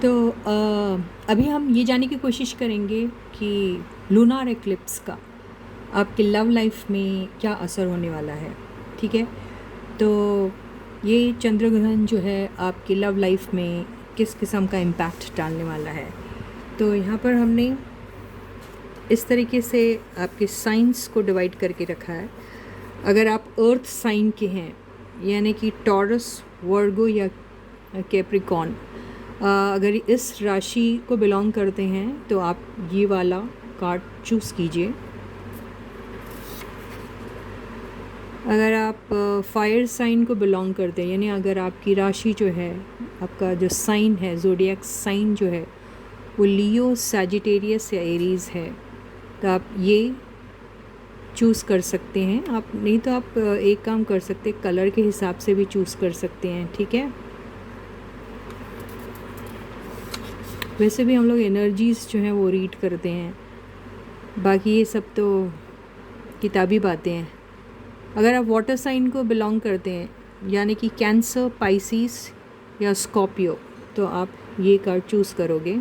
तो अभी हम ये जानने की कोशिश करेंगे कि लूनार एक्लिप्स का आपकी लव लाइफ में क्या असर होने वाला है। ठीक है, तो ये चंद्र ग्रहण जो है आपकी लव लाइफ में किस किस्म का इम्पैक्ट डालने वाला है। तो यहाँ पर हमने इस तरीके से आपके साइंस को डिवाइड करके रखा है। अगर आप अर्थ साइन के हैं, यानी कि टॉरस, वर्गो या कैप्रिकॉन, अगर इस राशि को बिलोंग करते हैं तो आप ये वाला कार्ड चूज़ कीजिए। अगर आप फायर साइन को बिलोंग करते हैं, यानी अगर आपकी राशि जो है, आपका जो साइन है, ज़ोडिएक साइन जो है वो लियो, सैजिटेरियस या एरीज़ है, तो आप ये चूज़ कर सकते हैं। आप नहीं तो आप एक काम कर सकते, कलर के हिसाब से भी चूज़ कर सकते हैं। ठीक है, वैसे भी हम लोग एनर्जीज़ जो हैं वो रीड करते हैं, बाकी ये सब तो किताबी बातें हैं। अगर आप वाटर साइन को बिलोंग करते हैं, यानी कि कैंसर, पाइसिस या स्कॉर्पियो, तो आप ये कार्ड चूज़ करोगे।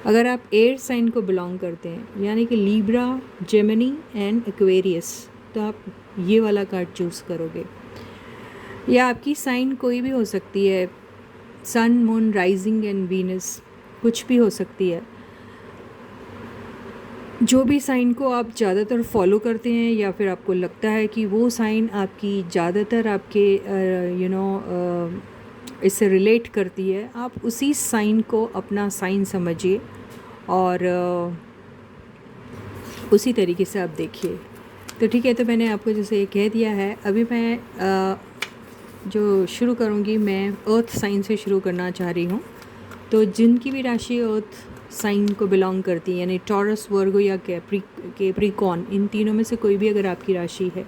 अगर आप एयर साइन को बिलोंग करते हैं, यानी कि लीब्रा, जेमिनी एंड एक्वेरियस, तो आप ये वाला कार्ड चूज़ करोगे। या आपकी साइन कोई भी हो सकती है, सन, मून, राइजिंग एंड वीनस, कुछ भी हो सकती है। जो भी साइन को आप ज़्यादातर फॉलो करते हैं या फिर आपको लगता है कि वो साइन आपकी ज़्यादातर आपके इससे रिलेट करती है, आप उसी साइन को अपना साइन समझिए और उसी तरीके से आप देखिए। तो ठीक है, तो मैंने आपको जैसे ये कह दिया है। अभी मैं जो शुरू करूँगी, मैं अर्थ साइन से शुरू करना चाह रही हूँ। तो जिनकी भी राशि अर्थ साइन को बिलोंग करती है, यानी टॉरस, वर्गो या कैप्रिकॉन, इन तीनों में से कोई भी अगर आपकी राशि है,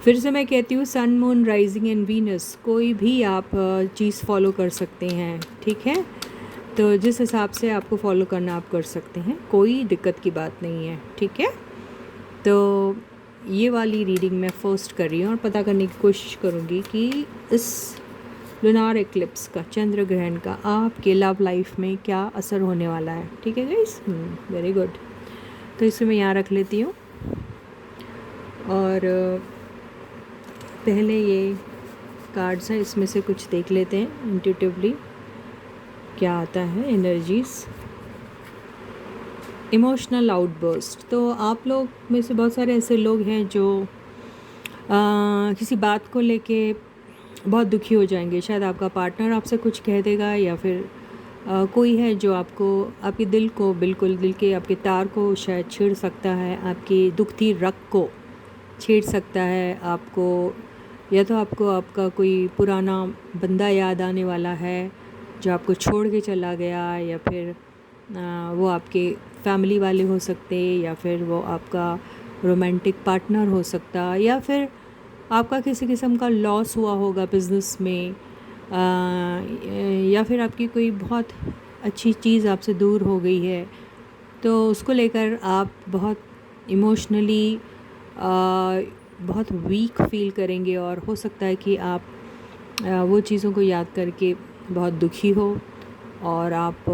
फिर से मैं कहती हूँ सन, मून, राइजिंग एंड वीनस, कोई भी आप चीज़ फॉलो कर सकते हैं। ठीक है, तो जिस हिसाब से आपको फॉलो करना आप कर सकते हैं, कोई दिक्कत की बात नहीं है। ठीक है, तो ये वाली रीडिंग मैं फर्स्ट कर रही हूँ और पता करने की कोशिश करूँगी कि इस लूनार एक्लिप्स का, चंद्र ग्रहण का, आपके लव लाइफ में क्या असर होने वाला है। ठीक है गाइस, वेरी गुड। तो इसे मैं यहाँ रख लेती हूँ और पहले ये कार्ड्स हैं, इसमें से कुछ देख लेते हैं इंट्यूटिवली क्या आता है एनर्जीज़। इमोशनल आउटबर्स्ट, तो आप लोग में से बहुत सारे ऐसे लोग हैं जो किसी बात को लेके बहुत दुखी हो जाएंगे। शायद आपका पार्टनर आपसे कुछ कह देगा, या फिर कोई है जो आपको, आपके दिल को, बिल्कुल दिल के आपके तार को शायद छेड़ सकता है, आपकी दुखती रग को छेड़ सकता है आपको, या तो आपको आपका कोई पुराना बंदा याद आने वाला है जो आपको छोड़ के चला गया, या फिर वो आपके फैमिली वाले हो सकते, या फिर वो आपका रोमांटिक पार्टनर हो सकता, या फिर आपका किसी किस्म का लॉस हुआ होगा बिज़नेस में, या फिर आपकी कोई बहुत अच्छी चीज़ आपसे दूर हो गई है, तो उसको लेकर आप बहुत इमोशनली बहुत वीक फील करेंगे, और हो सकता है कि आप वो चीज़ों को याद करके बहुत दुखी हो और आप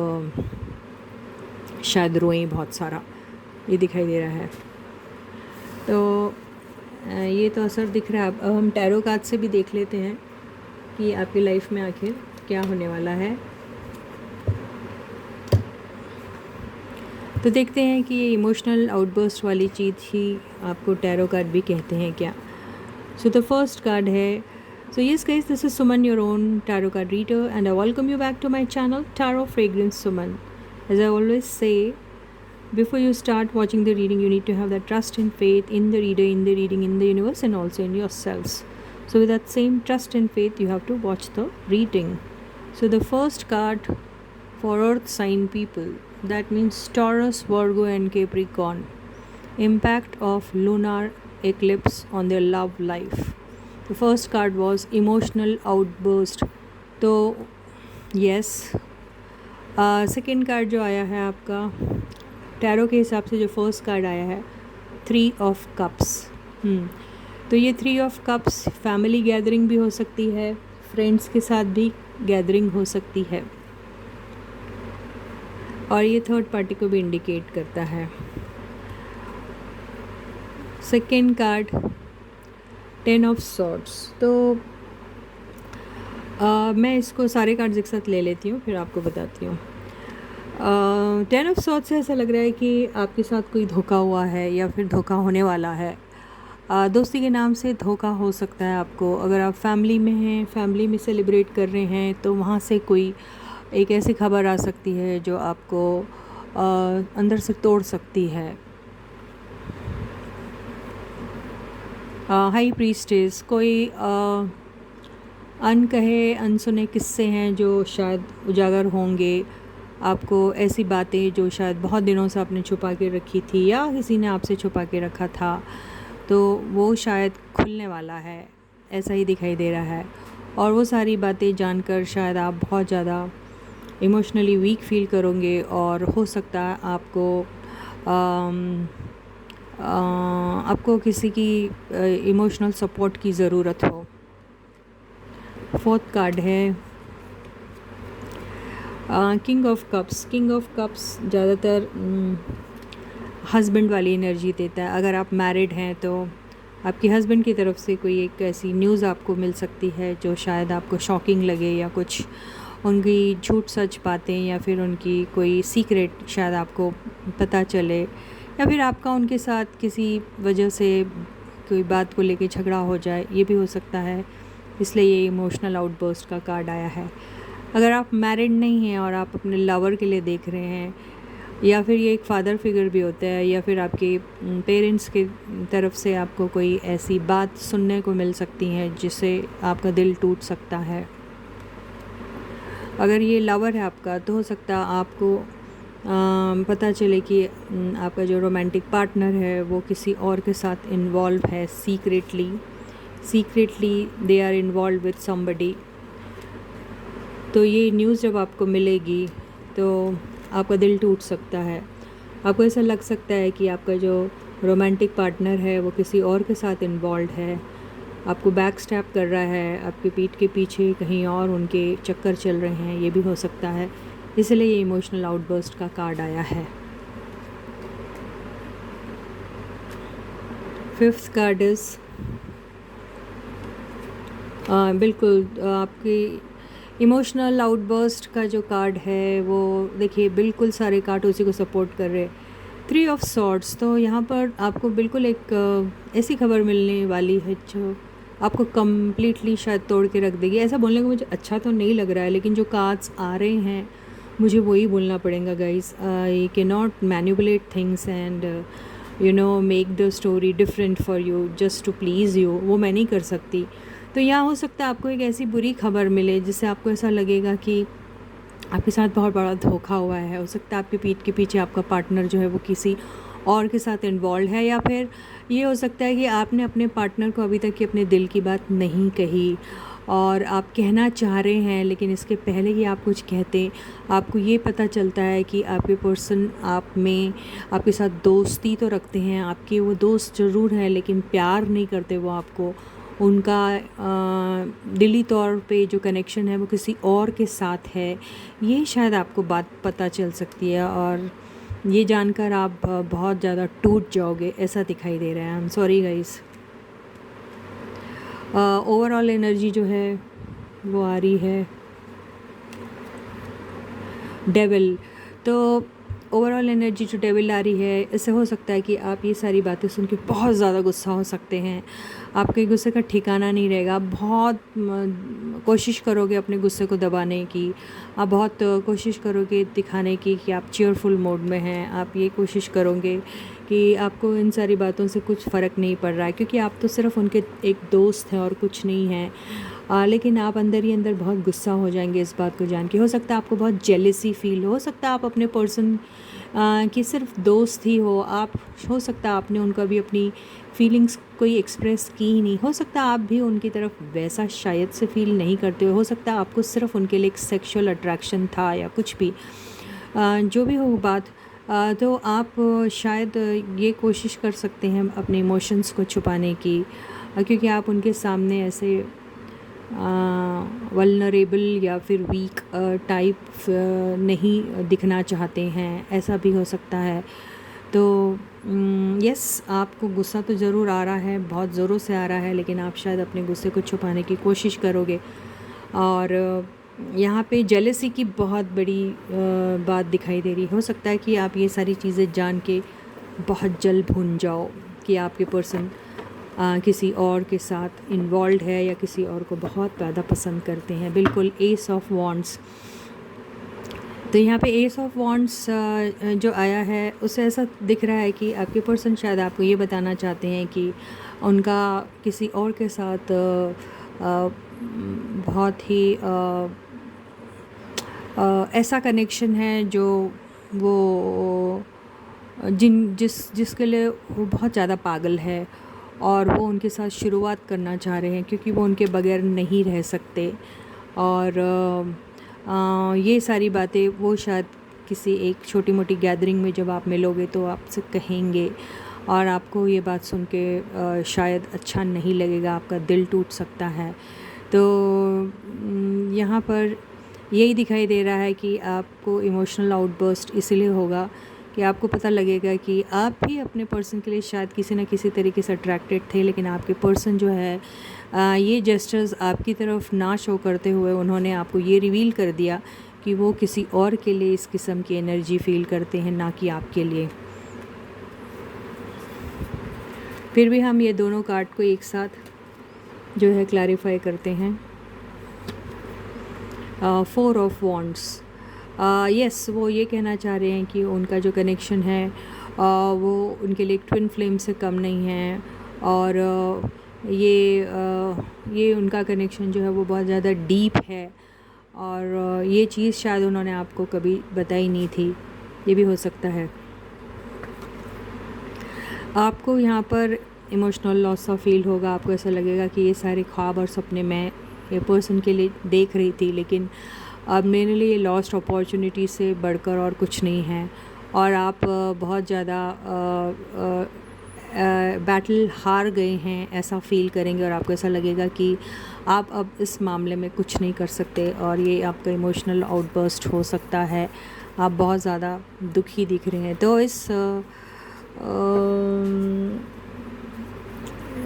शायद रोएं बहुत सारा, ये दिखाई दे रहा है। तो ये तो असर दिख रहा है। अब हम टैरो कार्ड से भी देख लेते हैं कि आपकी लाइफ में आखिर क्या होने वाला है। तो देखते हैं कि ये इमोशनल आउटबर्स्ट वाली चीज़ ही आपको टैरो कार्ड भी कहते हैं क्या। सो द फर्स्ट कार्ड है, so yes guys, this is Suman, your own tarot card reader, and I welcome you back to my channel Tarot Fragrance Suman. As I always say, before you start watching the reading, you need to have that trust and faith in the reader, in the reading, in the universe, and also in yourselves. So with that same trust and faith, you have to watch the reading. So the first card for earth sign people, that means Taurus, Virgo and Capricorn. Impact of lunar eclipse on their love life. The first card was emotional outburst. तो yes, second card जो आया है आपका tarot के हिसाब से, जो first card आया है 3 ऑफ कप्स। तो ये 3 ऑफ कप्स फैमिली गैदरिंग भी हो सकती है, फ्रेंड्स के साथ भी गैदरिंग हो सकती है, और ये थर्ड पार्टी को भी इंडिकेट करता है। Second card 10 of swords. तो मैं इसको सारे कार्ड्स एक साथ ले लेती हूँ, फिर आपको बताती हूँ। 10 ऑफ सॉर्ड्स से ऐसा लग रहा है कि आपके साथ कोई धोखा हुआ है या फिर धोखा होने वाला है। दोस्ती के नाम से धोखा हो सकता है आपको। अगर आप फैमिली में हैं, फैमिली में सेलिब्रेट कर रहे हैं, तो वहाँ से कोई एक ऐसी खबर आ सकती है जो आपको अंदर से तोड़ सकती है। हाई प्रीस्टेस, कोई अनकहे अनसुने किस्से हैं जो शायद उजागर होंगे। आपको ऐसी बातें जो शायद बहुत दिनों से आपने छुपा के रखी थी या किसी ने आपसे छुपा के रखा था, तो वो शायद खुलने वाला है, ऐसा ही दिखाई दे रहा है। और वो सारी बातें जानकर शायद आप बहुत ज़्यादा इमोशनली वीक फील करोगे, और हो सकता है आपको किसी की इमोशनल सपोर्ट की ज़रूरत हो। फोर्थ कार्ड है king of cups. King of cups ज़्यादातर हस्बैंड वाली एनर्जी देता है। अगर आप मैरिड हैं तो आपके हस्बैंड की तरफ से कोई एक ऐसी न्यूज़ आपको मिल सकती है जो शायद आपको शॉकिंग लगे, या कुछ उनकी झूठ सच बातें, या फिर उनकी कोई सीक्रेट शायद आपको पता चले, या फिर आपका उनके साथ किसी वजह से कोई बात को लेके झगड़ा हो जाए, ये भी हो सकता है। इसलिए ये इमोशनल आउटबर्स्ट का कार्ड आया है। अगर आप मैरिड नहीं हैं और आप अपने लवर के लिए देख रहे हैं, या फिर ये एक फादर फिगर भी होता है, या फिर आपके पेरेंट्स की तरफ से आपको कोई ऐसी बात सुनने को मिल सकती है जिससे आपका दिल टूट सकता है। अगर ये लवर है आपका, तो हो सकता है आपको पता चले कि आपका जो रोमांटिक पार्टनर है वो किसी और के साथ इन्वॉल्व है, secretly they are involve with somebody. तो ये न्यूज़ जब आपको मिलेगी तो आपका दिल टूट सकता है। आपको ऐसा लग सकता है कि आपका जो रोमांटिक पार्टनर है वो किसी और के साथ इन्वॉल्व है, आपको बैक स्टैप कर रहा है, आपकी पीठ के पीछे कहीं और उनके चक्कर चल रहे हैं, ये भी हो सकता है। इसलिए ये इमोशनल आउटबर्स्ट का कार्ड आया है। फिफ्थ कार्ड इज़ बिल्कुल आपकी इमोशनल आउटबर्स्ट का जो कार्ड है वो देखिए, बिल्कुल सारे कार्ड उसी को सपोर्ट कर रहे हैं। 3 ऑफ सॉर्ड्स। तो यहाँ पर आपको बिल्कुल एक ऐसी खबर मिलने वाली है जो आपको कम्प्लीटली शायद तोड़ के रख देगी। ऐसा बोलने को मुझे अच्छा तो नहीं लग रहा है, लेकिन जो कार्ड्स आ रहे हैं मुझे वही बोलना पड़ेगा guys. I can not manipulate things and make the story different for you just to please you, वो मैं नहीं कर सकती। तो यहाँ हो सकता है आपको एक ऐसी बुरी खबर मिले जिससे आपको ऐसा लगेगा कि आपके साथ बहुत बड़ा धोखा हुआ है। हो सकता है आपके पीठ के पीछे आपका पार्टनर जो है वो किसी और के साथ इन्वॉल्व है, या फिर ये हो सकता है कि आपने अपने पार्टनर को अभी तक की अपने दिल की बात नहीं कही, और आप कहना चाह रहे हैं, लेकिन इसके पहले कि आप कुछ कहते आपको ये पता चलता है कि आपके पर्सन आपके साथ दोस्ती तो रखते हैं, आपके वो दोस्त ज़रूर हैं, लेकिन प्यार नहीं करते वो आपको। उनका दिली तौर पे जो कनेक्शन है वो किसी और के साथ है। ये शायद आपको बात पता चल सकती है, और ये जानकर आप बहुत ज़्यादा टूट जाओगे, ऐसा दिखाई दे रहा है। I am sorry guys. Overall energy जो है वो आ रही है डेविल। तो ओवरऑल एनर्जी जो डेविल आ रही है, इससे हो सकता है कि आप ये सारी बातें सुन के बहुत ज़्यादा गुस्सा हो सकते हैं। आपके गुस्से का ठिकाना नहीं रहेगा। बहुत कोशिश करोगे अपने गुस्से को दबाने की, आप बहुत कोशिश करोगे दिखाने की कि आप चीयरफुल मोड में हैं। आप ये कोशिश करोगे कि आपको इन सारी बातों से कुछ फ़र्क नहीं पड़ रहा है, क्योंकि आप तो सिर्फ उनके एक दोस्त हैं और कुछ नहीं हैं। लेकिन आप अंदर ही अंदर बहुत गुस्सा हो जाएंगे इस बात को जान के। हो सकता है आपको बहुत जेलसी फील हो सकता है आप अपने पर्सन की सिर्फ दोस्त ही हो सकता है आपने उनका भी अपनी फीलिंग्स कोई एक्सप्रेस की ही नहीं। हो सकता है आप भी उनकी तरफ वैसा शायद से फील नहीं करते हो सकता है आपको सिर्फ उनके लिए एक सेक्सुअल अट्रैक्शन था, या कुछ भी जो भी हो बात। तो आप शायद ये कोशिश कर सकते हैं अपने इमोशंस को छुपाने की, क्योंकि आप उनके सामने ऐसे वल्नरेबल या फिर वीक टाइप नहीं दिखना चाहते हैं, ऐसा भी हो सकता है। तो यस, आपको गुस्सा तो ज़रूर आ रहा है, बहुत ज़ोरों से आ रहा है, लेकिन आप शायद अपने गुस्से को छुपाने की कोशिश करोगे। और यहाँ पे जेलसी की बहुत बड़ी बात दिखाई दे रही। हो सकता है कि आप ये सारी चीज़ें जान के बहुत जल्द भून जाओ कि आपके पर्सन किसी और के साथ इन्वॉल्व है या किसी और को बहुत ज़्यादा पसंद करते हैं। बिल्कुल एस ऑफ वॉन्ड्स। तो यहाँ पे एस ऑफ वॉन्ड्स जो आया है उससे ऐसा दिख रहा है कि आपके पर्सन शायद आपको ये बताना चाहते हैं कि उनका किसी और के साथ बहुत ही ऐसा कनेक्शन है जो वो जिसके लिए वो बहुत ज़्यादा पागल है, और वो उनके साथ शुरुआत करना चाह रहे हैं क्योंकि वो उनके बगैर नहीं रह सकते। और ये सारी बातें वो शायद किसी एक छोटी मोटी गैदरिंग में जब आप मिलोगे तो आपसे कहेंगे, और आपको ये बात सुन के शायद अच्छा नहीं लगेगा, आपका दिल टूट सकता है। तो यहाँ पर यही दिखाई दे रहा है कि आपको इमोशनल आउटबर्स्ट इसीलिए होगा कि आपको पता लगेगा कि आप भी अपने पर्सन के लिए शायद किसी न किसी तरीके से अट्रैक्टेड थे, लेकिन आपके पर्सन जो है ये जेस्चर्स आपकी तरफ ना शो करते हुए उन्होंने आपको ये रिवील कर दिया कि वो किसी और के लिए इस किस्म की एनर्जी फील करते हैं, ना कि आपके लिए। फिर भी हम ये दोनों कार्ड को एक साथ जो है क्लैरिफाई करते हैं। 4 ऑफ वॉन्ड्स। यस, वो ये कहना चाह रहे हैं कि उनका जो कनेक्शन है वो उनके लिए एक ट्विन फ्लेम से कम नहीं है, और ये उनका कनेक्शन जो है वो बहुत ज़्यादा डीप है, और ये चीज़ शायद उन्होंने आपको कभी बताई नहीं थी, ये भी हो सकता है। आपको यहाँ पर इमोशनल लॉस सा फील होगा, आपको ऐसा लगेगा कि ये सारे ख्वाब और सपने मैं ये पर्सन के लिए देख रही थी, लेकिन अब मेरे लिए लॉस्ट अपॉर्चुनिटी से बढ़कर और कुछ नहीं है, और आप बहुत ज़्यादा बैटल हार गए हैं ऐसा फ़ील करेंगे, और आपको ऐसा लगेगा कि आप अब इस मामले में कुछ नहीं कर सकते, और ये आपका इमोशनल आउटबर्स्ट हो सकता है। आप बहुत ज़्यादा दुखी दिख रहे हैं। तो इस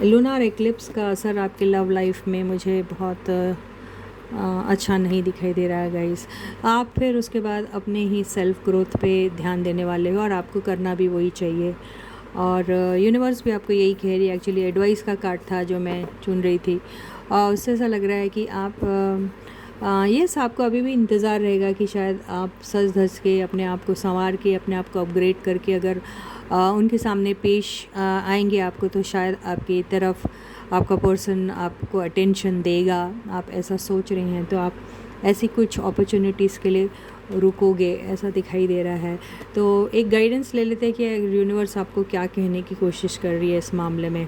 लूनार एक्लिप्स का असर आपके लव लाइफ में मुझे बहुत अच्छा नहीं दिखाई दे रहा है गाइस। आप फिर उसके बाद अपने ही सेल्फ ग्रोथ पे ध्यान देने वाले हो, और आपको करना भी वही चाहिए, और यूनिवर्स भी आपको यही कह रही है। एक्चुअली एडवाइस का कार्ड था जो मैं चुन रही थी, और उससे ऐसा लग रहा है कि आप यस, आपको अभी भी इंतज़ार रहेगा कि शायद आप सज धज के अपने आप को संवार के अपने आप को अपग्रेड करके अगर उनके सामने पेश आएंगे आपको, तो शायद आपकी तरफ आपका पर्सन आपको अटेंशन देगा, आप ऐसा सोच रहे हैं। तो आप ऐसी कुछ अपॉर्चुनिटीज़ के लिए रुकोगे, ऐसा दिखाई दे रहा है। तो एक गाइडेंस ले लेते हैं कि यूनिवर्स आपको क्या कहने की कोशिश कर रही है इस मामले में।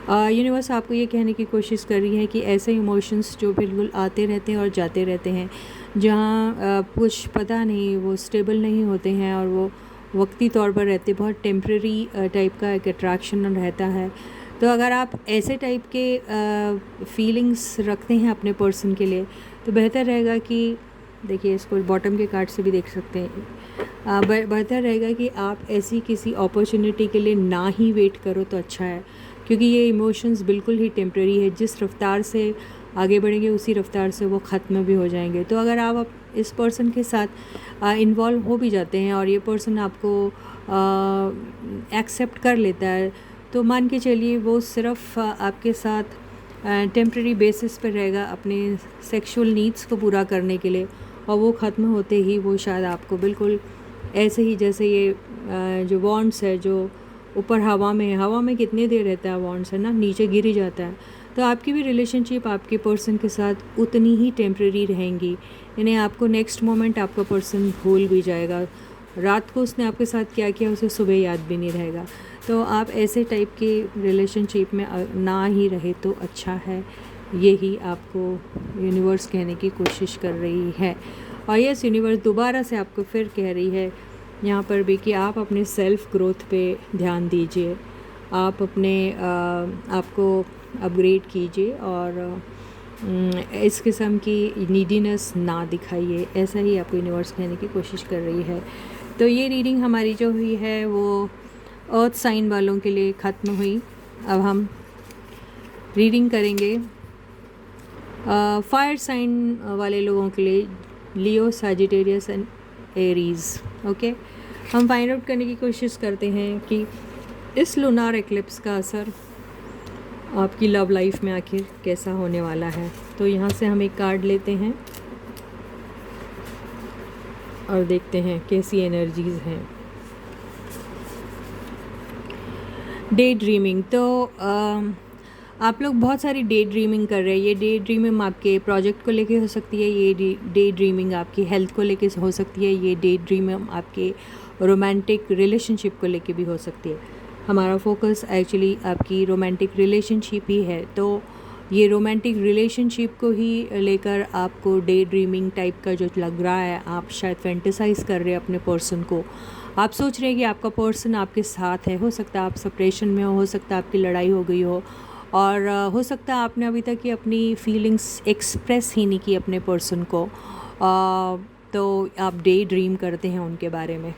यूनिवर्स आपको ये कहने की कोशिश कर रही है कि ऐसे इमोशंस जो बिल्कुल आते रहते हैं और जाते रहते हैं, जहाँ कुछ पता नहीं, वो स्टेबल नहीं होते हैं और वो वक्ती तौर पर रहते, बहुत टेम्प्रेरी टाइप का एक अट्रैक्शन रहता है। तो अगर आप ऐसे टाइप के फीलिंग्स रखते हैं अपने पर्सन के लिए, तो बेहतर रहेगा कि देखिए, इसको बॉटम के कार्ड से भी देख सकते हैं। बेहतर रहेगा कि आप ऐसी किसी अपॉर्चुनिटी के लिए ना ही वेट करो तो अच्छा है, क्योंकि ये इमोशंस बिल्कुल ही टेम्प्रेरी है। जिस रफ्तार से आगे बढ़ेंगे उसी रफ्तार से वो ख़त्म भी हो जाएंगे। तो अगर आप इस पर्सन के साथ इन्वॉल्व हो भी जाते हैं और ये पर्सन आपको एक्सेप्ट कर लेता है, तो मान के चलिए वो सिर्फ आपके साथ टेम्प्रेरी बेसिस पर रहेगा अपने सेक्सुअल नीड्स को पूरा करने के लिए, और वो ख़त्म होते ही वो शायद आपको बिल्कुल ऐसे ही, जैसे ये जो वॉन्ड्स है जो ऊपर हवा में कितनी देर रहता है वॉन्ड्स, है ना, नीचे गिर ही जाता है। तो आपकी भी रिलेशनशिप आपके पर्सन के साथ उतनी ही टेम्प्रेरी रहेंगी, यानी आपको नेक्स्ट मोमेंट आपका पर्सन भूल भी जाएगा, रात को उसने आपके साथ क्या किया उसे सुबह याद भी नहीं रहेगा। तो आप ऐसे टाइप के रिलेशनशिप में ना ही रहे तो अच्छा है, यही आपको यूनिवर्स कहने की कोशिश कर रही है। और यस, यूनिवर्स दोबारा से आपको फिर कह रही है यहाँ पर भी कि आप अपने सेल्फ ग्रोथ पे ध्यान दीजिए। आप अपने आपको अपग्रेड कीजिए और इस किस्म की नीडीनेस ना दिखाइए, ऐसा ही आपको यूनिवर्स कहने की कोशिश कर रही है। तो ये रीडिंग हमारी जो हुई है वो अर्थ साइन वालों के लिए ख़त्म हुई। अब हम रीडिंग करेंगे फायर साइन वाले लोगों के लिए, लियो, सैजिटेरियस एंड एरीज़। ओके, हम फाइंड आउट करने की कोशिश करते हैं कि इस लूनार एक्लिप्स का असर आपकी लव लाइफ में आखिर कैसा होने वाला है। तो यहाँ से हम एक कार्ड लेते हैं और देखते हैं कैसी एनर्जीज़ हैं। डे ड्रीमिंग, तो आप लोग बहुत सारी डे ड्रीमिंग कर रहे हैं। ये डे ड्रीमिंग आपके प्रोजेक्ट को लेके हो सकती है, ये डे ड्रीमिंग आपकी हेल्थ को लेके हो सकती है, ये डे ड्रीमिंग आपके रोमांटिक रिलेशनशिप को लेके भी हो सकती है। हमारा फोकस एक्चुअली आपकी रोमांटिक रिलेशनशिप ही है, तो ये रोमांटिक रिलेशनशिप को ही लेकर आपको डे ड्रीमिंग टाइप का जो लग रहा है, आप शायद फैंटेसाइज कर रहे हैं अपने पर्सन को। आप सोच रहे हैं कि आपका पर्सन आपके साथ है, हो सकता है आप सेपरेशन में हो सकता है आपकी लड़ाई हो गई हो, और हो सकता है आपने अभी तक ये अपनी फीलिंग्स एक्सप्रेस ही नहीं की अपने पर्सन को, तो आप डे ड्रीम करते हैं उनके बारे में।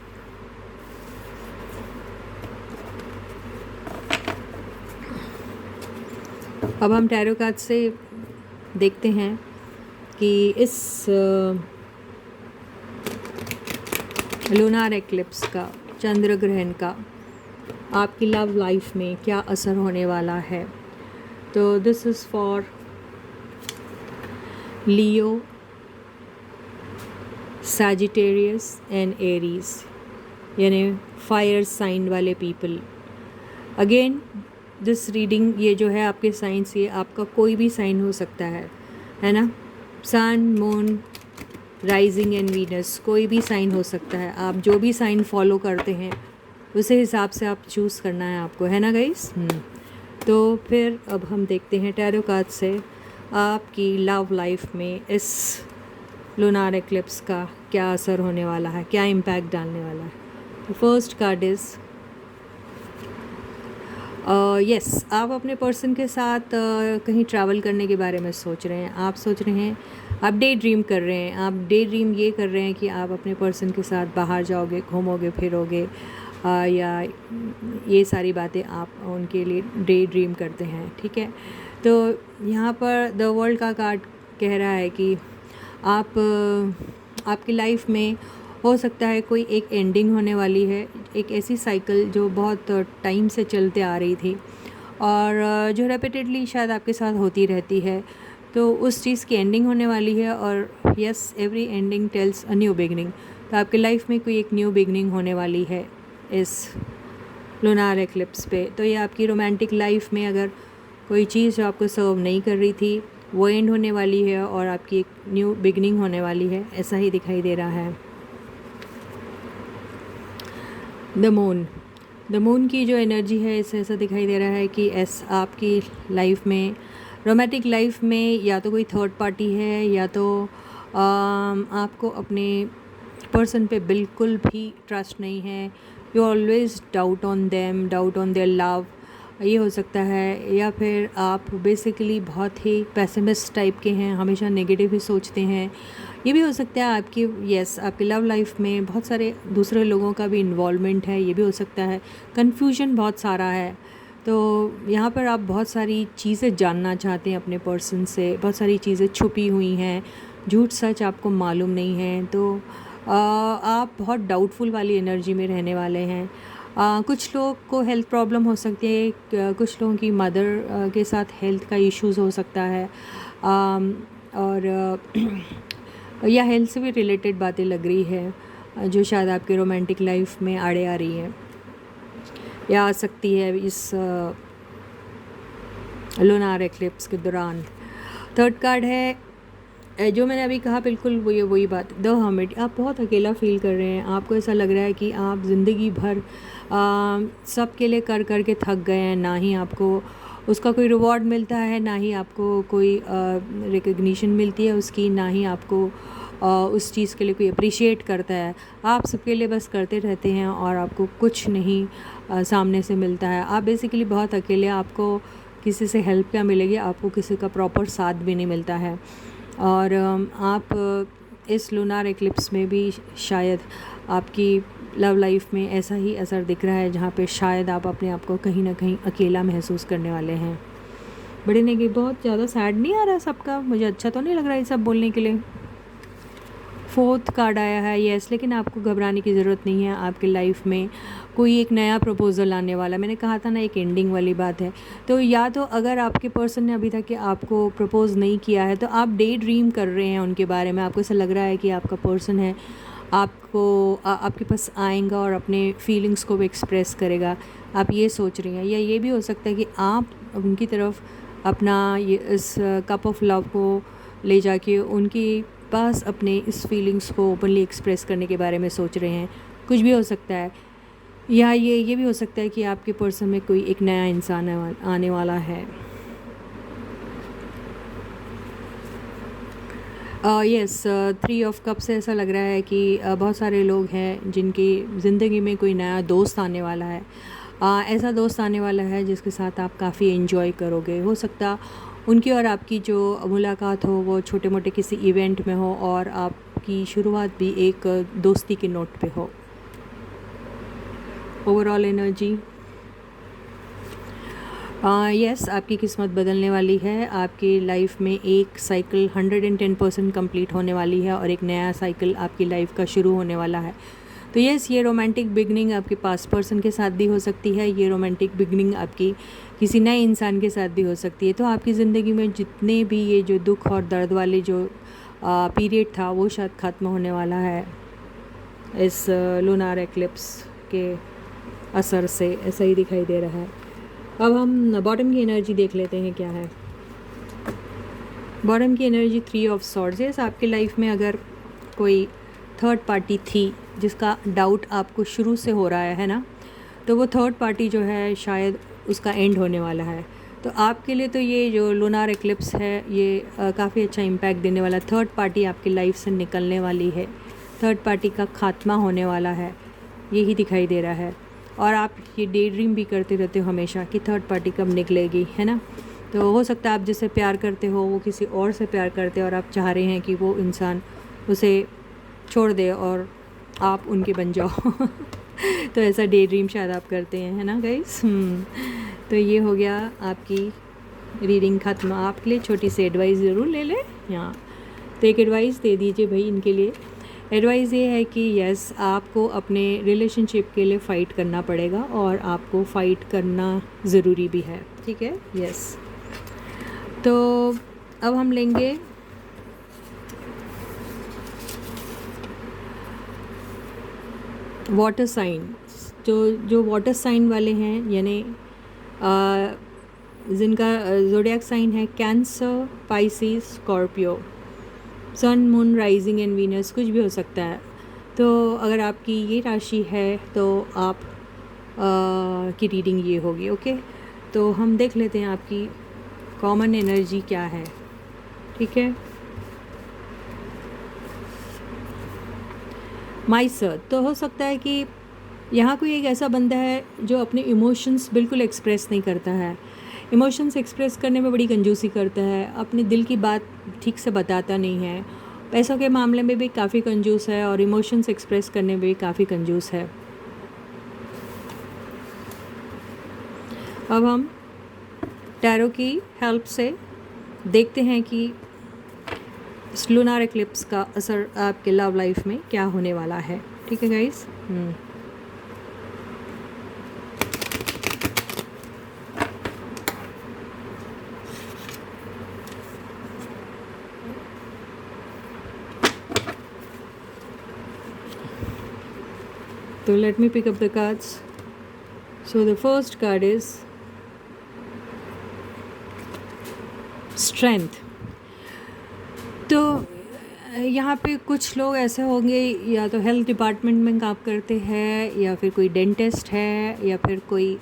अब हम टैरो कार्ड से देखते हैं कि इस लूनार एक्लिप्स का, चंद्र ग्रहण का आपकी लव लाइफ में क्या असर होने वाला है। तो this is for Leo, Sagittarius and Aries, यानी फायर साइन वाले पीपल। अगेन दिस रीडिंग, ये जो है आपके साइंस, ये आपका कोई भी साइन हो सकता है ना। सन, मून, राइजिंग एंड वीनस, कोई भी साइन हो सकता है। आप जो भी साइन फॉलो करते हैं उसे हिसाब से आप चूज़ करना है आपको, है ना गाइस। तो फिर अब हम देखते हैं टैरो कार्ड से आपकी लव लाइफ में इस लूनार एक्लिप्स का क्या असर होने वाला है, क्या इम्पैक्ट डालने वाला है। तो फर्स्ट कार्ड इज़ यस, आप अपने पर्सन के साथ कहीं ट्रैवल करने के बारे में सोच रहे हैं। आप सोच रहे हैं, आप डे ड्रीम कर रहे हैं। आप डे ड्रीम ये कर रहे हैं कि आप अपने पर्सन के साथ बाहर जाओगे, घूमोगे फिरोगे, या ये सारी बातें आप उनके लिए डे ड्रीम करते हैं, ठीक है। तो यहाँ पर द वर्ल्ड का कार्ड कह रहा है कि आप आपकी लाइफ में हो सकता है कोई एक एंडिंग होने वाली है, एक ऐसी साइकिल जो बहुत टाइम से चलते आ रही थी और जो रेपिटेडली शायद आपके साथ होती रहती है, तो उस चीज़ की एंडिंग होने वाली है। और yes, every ending tales a new beginning. तो आपकी लाइफ में कोई एक न्यू बिगनिंग होने वाली है इस लूनार एक्लिप्स पे। तो ये आपकी रोमांटिक लाइफ में अगर कोई चीज़ जो आपको सर्व नहीं कर रही थी वो एंड होने वाली है और आपकी एक न्यू बिगनिंग होने वाली है, ऐसा ही दिखाई दे रहा है। द मून की जो एनर्जी है, इससे ऐसा दिखाई दे रहा है कि आपकी लाइफ में, रोमांटिक लाइफ में, या तो कोई थर्ड पार्टी है या तो आपको अपने पर्सन पे बिल्कुल भी ट्रस्ट नहीं है। You always doubt on them, doubt on their love, ये हो सकता है। या फिर आप बेसिकली बहुत ही पेसिमिस्ट टाइप के हैं, हमेशा नेगेटिव ही सोचते हैं। ये भी हो सकता है आपकी आपकी लव लाइफ में बहुत सारे दूसरे लोगों का भी इन्वॉल्वमेंट है, ये भी हो सकता है। कन्फ्यूजन बहुत सारा है। तो यहाँ पर आप बहुत सारी चीज़ें जानना चाहते हैं अपने पर्सन से, बहुत सारी चीज़ें छुपी हुई हैं, झूठ सच आपको मालूम नहीं है। तो आप बहुत डाउटफुल वाली एनर्जी में रहने वाले हैं। कुछ लोग को हेल्थ प्रॉब्लम हो सकती है, कुछ लोगों की मदर के साथ हेल्थ का इश्यूज़ हो सकता है, और या हेल्थ से भी रिलेटेड बातें लग रही है जो शायद आपके रोमांटिक लाइफ में आड़े आ रही है या आ सकती है इस लूनार एक्लिप्स के दौरान। थर्ड कार्ड है जो मैंने अभी कहा, बिल्कुल वही बात, द हर्मिट। आप बहुत अकेला फील कर रहे हैं। आपको ऐसा लग रहा है कि आप ज़िंदगी भर सब के लिए कर के थक गए हैं, ना ही आपको उसका कोई रिवॉर्ड मिलता है, ना ही आपको कोई रिकग्निशन मिलती है उसकी, ना ही आपको उस चीज़ के लिए कोई अप्रिशिएट करता है। आप सबके लिए बस करते रहते हैं और आपको कुछ नहीं सामने से मिलता है। आप बेसिकली बहुत अकेले, आपको किसी से हेल्प क्या मिलेगी, आपको किसी का प्रॉपर साथ भी नहीं मिलता है। और आप इस लूनार एक्लिप्स में भी शायद आपकी लव लाइफ में ऐसा ही असर दिख रहा है, जहाँ पे शायद आप अपने आप को कहीं ना कहीं अकेला महसूस करने वाले हैं। बड़े नेगेटिव, बहुत ज़्यादा सैड नहीं आ रहा सबका, मुझे अच्छा तो नहीं लग रहा है ये सब बोलने के लिए। फोर्थ कार्ड आया है, यस, लेकिन आपको घबराने की ज़रूरत नहीं है। आपकी लाइफ में कोई एक नया प्रपोज़ल आने वाला, मैंने कहा था ना एक एंडिंग वाली बात है। तो या तो अगर आपके पर्सन ने अभी तक आपको प्रपोज़ नहीं किया है तो आप डे ड्रीम कर रहे हैं उनके बारे में, आपको ऐसा लग रहा है कि आपका पर्सन है आपके पास आएगा और अपने फीलिंग्स को भी एक्सप्रेस करेगा, आप ये सोच रही हैं। या ये भी हो सकता है कि आप उनकी तरफ अपना ये इस कप ऑफ लव को ले जाके उनकी पास अपने इस फीलिंग्स को ओपनली एक्सप्रेस करने के बारे में सोच रहे हैं, कुछ भी हो सकता है। या ये भी हो सकता है कि आपके पर्सन में कोई एक नया इंसान आने वाला है। यस, 3 ऑफ कप से ऐसा लग रहा है कि बहुत सारे लोग हैं जिनकी ज़िंदगी में कोई नया दोस्त आने वाला है। ऐसा दोस्त आने वाला है जिसके साथ आप काफ़ी एंजॉय करोगे। हो सकता उनकी और आपकी जो मुलाकात हो वो छोटे मोटे किसी इवेंट में हो और आपकी शुरुआत भी एक दोस्ती के नोट पे हो। ओवरऑल एनर्जी, यस, आपकी किस्मत बदलने वाली है। आपकी लाइफ में एक साइकिल 110% कंप्लीट होने वाली है और एक नया साइकिल आपकी लाइफ का शुरू होने वाला है। तो यस, ये रोमांटिक बिगनिंग आपके पास्ट पर्सन के साथ भी हो सकती है, ये रोमांटिक बिगनिंग आपकी किसी नए इंसान के साथ भी हो सकती है। तो आपकी ज़िंदगी में जितने भी ये जो दुख और दर्द वाले जो पीरियड था वो शायद ख़त्म होने वाला है इस लूनार एक्लिप्स के असर से, ऐसा ही दिखाई दे रहा है। अब हम बॉटम की एनर्जी देख लेते हैं क्या है। बॉटम की एनर्जी 3 ऑफ सॉर्ड्स। यस, आपकी लाइफ में अगर कोई थर्ड पार्टी थी जिसका डाउट आपको शुरू से हो रहा है ना, तो वो थर्ड पार्टी जो है शायद उसका एंड होने वाला है। तो आपके लिए तो ये जो लूनार एक्लिप्स है ये काफ़ी अच्छा इम्पैक्ट देने वाला। थर्ड पार्टी आपकी लाइफ से निकलने वाली है, थर्ड पार्टी का खात्मा होने वाला है, यही दिखाई दे रहा है। और आप ये डे ड्रीम भी करते रहते हो हमेशा कि थर्ड पार्टी कब निकलेगी, है ना। तो हो सकता है आप जिससे प्यार करते हो वो किसी और से प्यार करते हैं और आप चाह रहे हैं कि वो इंसान उसे छोड़ दे और आप उनके बन जाओ तो ऐसा डे ड्रीम शायद आप करते हैं, है ना गाइस। तो ये हो गया आपकी रीडिंग ख़त्म। आपके लिए छोटी सी एडवाइस ज़रूर ले लें यहाँ, तो एक एडवाइस दे दीजिए भाई इनके लिए। एडवाइस ये है कि यस, आपको अपने रिलेशनशिप के लिए फ़ाइट करना पड़ेगा और आपको फ़ाइट करना ज़रूरी भी है, ठीक है। यस, तो अब हम लेंगे वाटर साइन। जो वाटर साइन वाले हैं, यानी जिनका ज़ोडिएक साइन है cancer, Pisces, Scorpio, sun, moon, rising and Venus, कुछ भी हो सकता है। तो अगर आपकी ये राशि है तो आप की रीडिंग ये होगी। ओके, तो हम देख लेते हैं आपकी कॉमन एनर्जी क्या है, ठीक है। माइसर, तो हो सकता है कि यहाँ कोई एक ऐसा बंदा है जो अपने इमोशंस बिल्कुल एक्सप्रेस नहीं करता है, इमोशंस एक्सप्रेस करने में बड़ी कंजूसी करता है, अपने दिल की बात ठीक से बताता नहीं है, पैसों के मामले में भी काफ़ी कंजूस है और इमोशंस एक्सप्रेस करने में भी काफ़ी कंजूस है। अब हम टैरो की हेल्प से देखते हैं कि इस लूनार एक्लिप्स का असर आपके लव लाइफ में क्या होने वाला है, ठीक है guys. So let me pick up the cards. So the first card is Strength. तो यहाँ पे कुछ लोग ऐसे होंगे या तो हेल्थ डिपार्टमेंट में काम करते हैं, या फिर कोई डेंटिस्ट है, या फिर कोई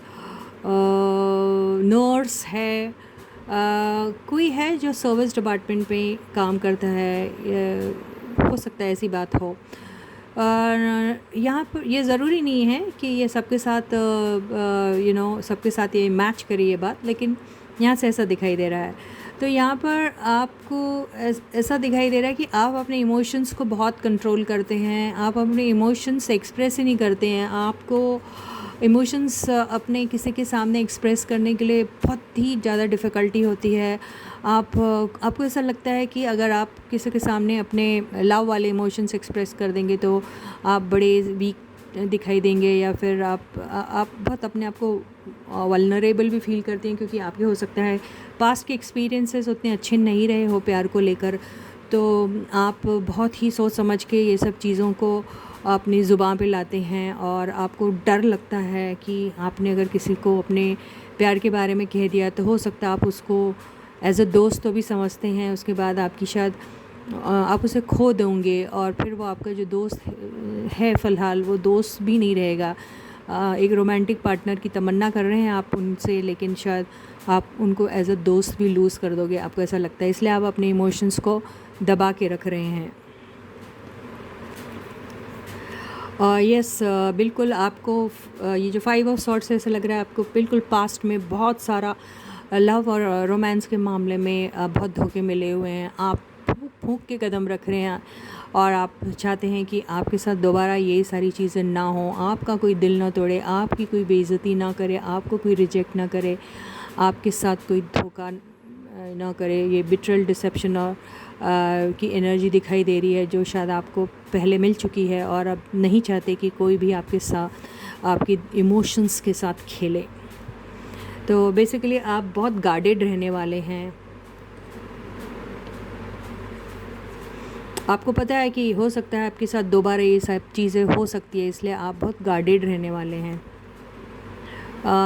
नर्स है, कोई है जो सर्विस डिपार्टमेंट में काम करता है, हो सकता है ऐसी बात हो। यहाँ पर ये ज़रूरी नहीं है कि ये सबके साथ सबके साथ ये मैच करे ये बात, लेकिन यहाँ से ऐसा दिखाई दे रहा है। तो यहाँ पर आपको ऐसा दिखाई दे रहा है कि आप अपने इमोशंस को बहुत कंट्रोल करते हैं, आप अपने इमोशंस एक्सप्रेस ही नहीं करते हैं। आपको इमोशंस अपने किसी के सामने एक्सप्रेस करने के लिए बहुत ही ज़्यादा डिफ़िकल्टी होती है। आपको ऐसा लगता है कि अगर आप किसी के सामने अपने लव वाले इमोशंस एक्सप्रेस कर देंगे तो आप बड़े वीक दिखाई देंगे, या फिर आप बहुत अपने आप को वल्नरेबल भी फील करते हैं, क्योंकि आपके हो सकता है पास्ट के एक्सपीरियंसेस उतने अच्छे नहीं रहे हो प्यार को लेकर। तो आप बहुत ही सोच समझ के ये सब चीज़ों को अपनी ज़ुबान पे लाते हैं, और आपको डर लगता है कि आपने अगर किसी को अपने प्यार के बारे में कह दिया तो हो सकता है आप उसको एज़ अ दोस्त तो भी समझते हैं, उसके बाद आपकी शायद आप उसे खो दोगे, और फिर वो आपका जो दोस्त है फ़िलहाल वो दोस्त भी नहीं रहेगा। एक रोमांटिक पार्टनर की तमन्ना कर रहे हैं आप उनसे, लेकिन शायद आप उनको एज़ अ दोस्त भी लूज़ कर दोगे, आपको ऐसा लगता है। इसलिए आप अपने इमोशंस को दबा के रख रहे हैं। यस, बिल्कुल आपको ये जो 5 ऑफ सॉर्ड्स है, ऐसा लग रहा है आपको बिल्कुल पास्ट में बहुत सारा लव और रोमांस के मामले में बहुत धोखे मिले हुए हैं। आप फूँक फूँक के कदम रख रहे हैं, और आप चाहते हैं कि आपके साथ दोबारा ये सारी चीज़ें ना हों, आपका कोई दिल ना तोड़े, आपकी कोई बेइज़्ज़ती ना करे, आपको कोई रिजेक्ट ना करे, आपके साथ कोई धोखा ना करे। ये बिट्रेयल, डिसेप्शन और की एनर्जी दिखाई दे रही है, जो शायद आपको पहले मिल चुकी है, और अब नहीं चाहते कि कोई भी आपके साथ आपके इमोशंस के साथ खेले। तो बेसिकली आप बहुत गार्डेड रहने वाले हैं। आपको पता है कि हो सकता है आपके साथ दोबारा ये सब चीज़ें हो सकती है, इसलिए आप बहुत गार्डेड रहने वाले हैं।